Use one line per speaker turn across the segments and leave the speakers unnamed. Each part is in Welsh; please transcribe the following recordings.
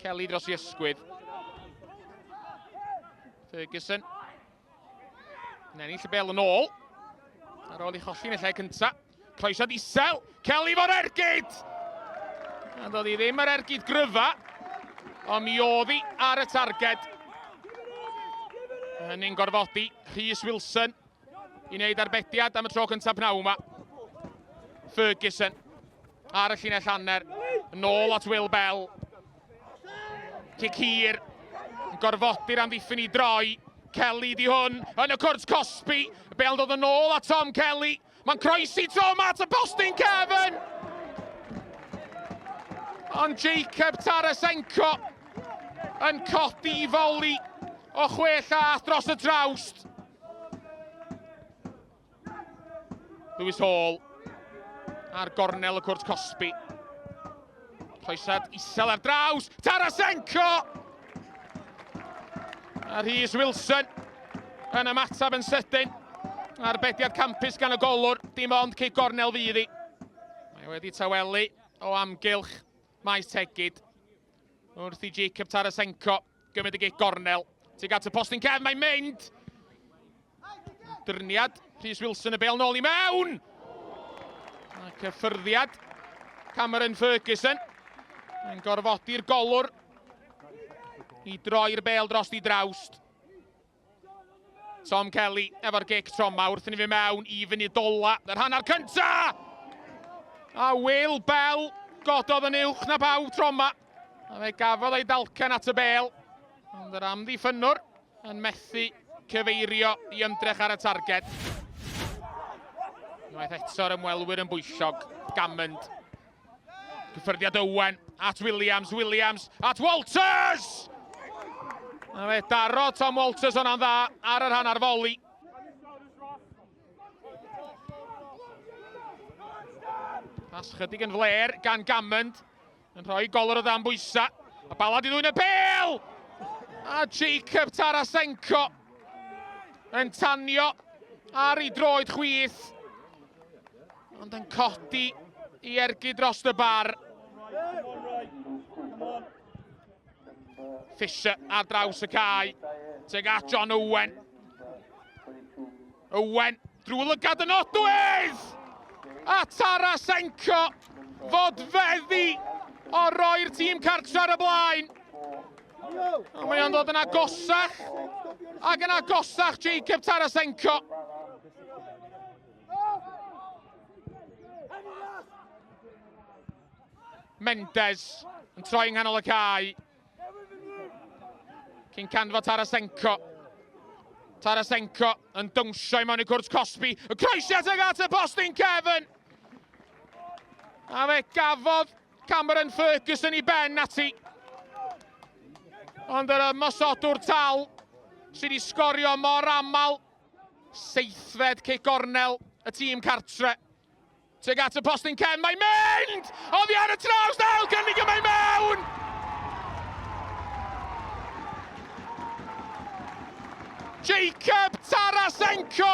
Kelly dros i ysgwydd. Ferguson. Yn ennill y bel yn ôl. Ar ôl i cholli yn y lle cynta. Croesad isel. Kelly fo'r ergyd! A doedd hi ddim yr ergyd gryfa. Ond mi oedd hi ar y targed. Hynny'n gorfodi Rhys Wilson i wneud arbediad am y tro cyntaf pnawn yma. Ferguson ar y llinell hanner. Nôl at Will Bell. Cic hir. Yn gorfodi'r amddiffyn i droi. Kelly di hwn yn y cwrt Cosby. Bell dod yn ôl at Tom Kelly. Mae'n croesi Tom at y postyn Kevin. Ond Jacob Tarasenko yn codi i foli o 6 llath dros y drawst. Lewis Hall ar gornel y cwrt Cosby. Croesad isel ar draws. Tarasenko! A Rhys Wilson yn ymatab yn sydyn. Arbediad campus gan y golwr. Dim ond cic gornel fydd hi. Mae wedi tawelu o amgylch maes tegid. Wrth i Jacob Tarasenko gymryd y cic gornel. Tuag at y postyn cefn, mae'n mynd. Dyrniad. Rhys Wilson y bel nôl i mewn. A cyffyrddiad. Cameron Ferguson. Mae'n gorfodi'r golwr i droi'r bel dros i drawst. Tom Kelly efo'r gic troma wrth i ni fi mewn i fyny dola. Yr hanner cynta! A Will Bell gododd yn uwch na bawb troma. A fe gafodd ei dalcen at y bel. Ond yr amddiffynwr yn methu cyfeirio i ymdrech ar y targed. Unwaith eto'r ymwelwyr yn bwyllog. Gammond. Cyffyrddiad Owen at Williams. Williams at Walters! A fe daro Tom Walters hwnna'n dda ar yr hanner foli. Pas chydig yn fler gan Gammond. Yn rhoi golwr o dan bwysa. A Bala di ddwyn y bel! A Jacob Tarasenko yn tanio ar ei droed chwith. Ond yn codi i ergyd dros y bar. Fisher ar draws y cae. Tuag at John Owen. Owen drwy lygad y nodwydd! A Tarasenko fodfeddi o roi'r tîm cartre ar y blaen. A mae o'n dod yn agosach ac yn agosach Jacob Tarasenko. Mendes yn troi yng nghanol y cae. Cyn canfo Tarasenko. Tarasenko yn dawnsio i mewn i cwrt Cosby. Y croesiad ag at y postyn Kevin. A fe gafodd Cameron Ferguson i ben ati. Ond yr ymosodwr tal sydd wedi sgorio mor aml. Seithfed cic gornel y tîm cartre. Tuag at y postyn Kevin, mae'n mynd! Oddi ar y traws dal cynnig y mae mewn! Jacob Tarasenko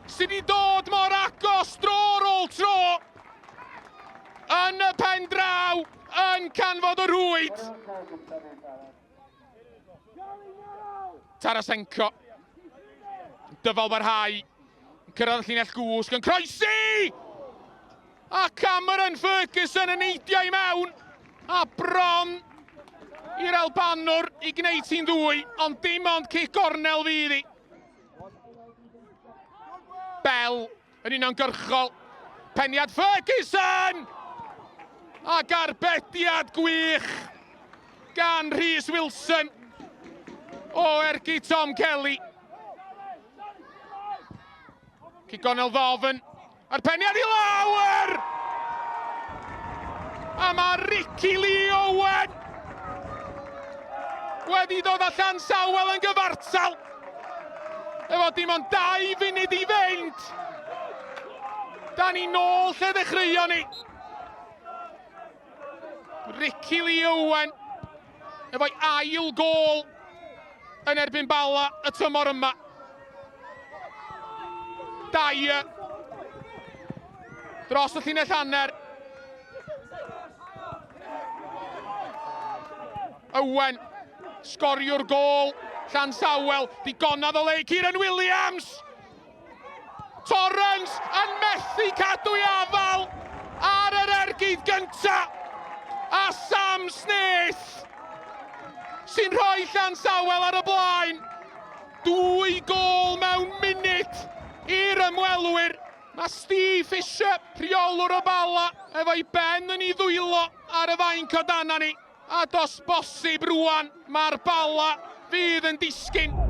sydd wedi dod mor agos dro ar ôl tro yn y pen draw yn canfod y rwyd. Tarasenko dyfal barhau yn cyrraedd y llinell gwsg yn croesi a Cameron Ferguson yn eidio i mewn a bron i'r Albanwr i gwneud hi'n ddwy, ond dim ond cic gornel fydd hi. Bell yn uniongyrchol. Peniad Ferguson! Ac arbediad gwych gan Rhys Wilson o ergyd Tom Kelly. Cic gornel ddofn. A'r peniad i lawr! A mae Ricky Lee Owen wedi dod â Llansawel yn gyfartal. Efo dim ond 2 funud i fynd. Da ni nôl lle ddechreuon ni. Ricky Lee Owen efo'i ail gôl yn erbyn Bala y tymor yma. Dyer dros y llinell hanner. Owen, sgoriwr gol, Llansawel, digonadd o le, Kieran Williams. Torrens yn methu cadw i afal ar yr ergydd gynta. A Sam Smith sy'n rhoi Llansawel ar y blaen. 2 gol mewn munud i'r ymwelwyr. Mae Steve Fisher, rheolwr o Bala, efo'i ben yn ei ddwylo ar y fainc o dana ni. A dos bosib rwan, mae'r Bala fydd yn disgyn